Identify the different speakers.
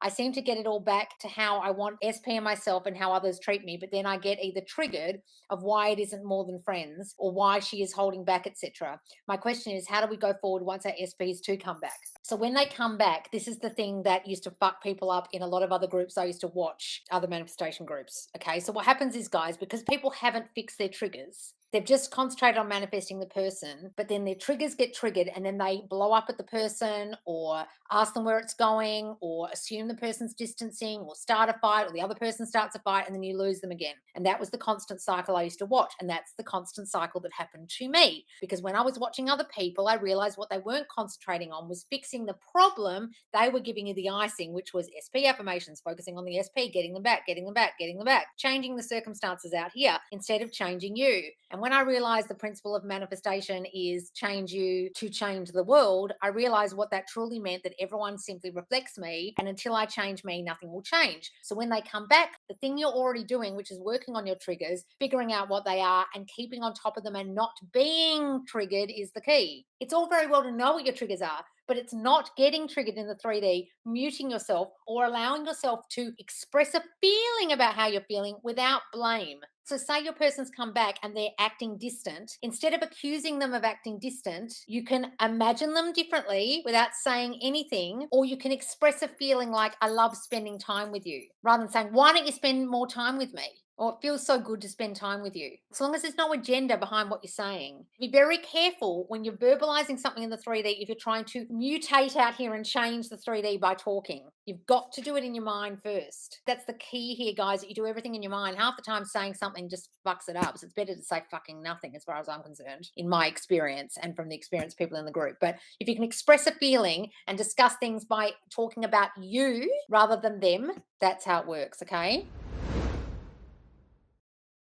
Speaker 1: I seem to get it all back to how I want SP and myself and how others treat me. But then I get either triggered of why it isn't more than friends or why she is holding back, etc. My question is, how do we go forward once our SPs do come back? So when they come back, this is the thing that used to fuck people up in a lot of other groups I used to watch, other manifestation groups. Okay. So what happens is, guys, because people haven't fixed their triggers, they've just concentrated on manifesting the person, but then their triggers get triggered and then they blow up at the person or ask them where it's going or assume the person's distancing or start a fight or the other person starts a fight and then you lose them again. And that was the constant cycle I used to watch. And that's the constant cycle that happened to me. Because when I was watching other people, I realized what they weren't concentrating on was fixing the problem. They were giving you the icing, which was SP affirmations, focusing on the SP, getting them back, getting them back, getting them back, changing the circumstances out here instead of changing you. And when I realized the principle of manifestation is change you to change the world, I realized what that truly meant, that everyone simply reflects me. And until I change me, nothing will change. So when they come back, the thing you're already doing, which is working on your triggers, figuring out what they are and keeping on top of them and not being triggered is the key. It's all very well to know what your triggers are, but it's not getting triggered in the 3D, muting yourself or allowing yourself to express a feeling about how you're feeling without blame. So, say your person's come back and they're acting distant. Instead of accusing them of acting distant, you can imagine them differently without saying anything, or you can express a feeling like, I love spending time with you, rather than saying, why don't you spend more time with me? Or it feels so good to spend time with you. As long as there's no agenda behind what you're saying. Be very careful when you're verbalizing something in the 3D if you're trying to mutate out here and change the 3D by talking. You've got to do it in your mind first. That's the key here, guys, that you do everything in your mind. Half the time saying something just fucks it up. So it's better to say fucking nothing as far as I'm concerned, in my experience and from the experienced people in the group. But if you can express a feeling and discuss things by talking about you rather than them, that's how it works, okay?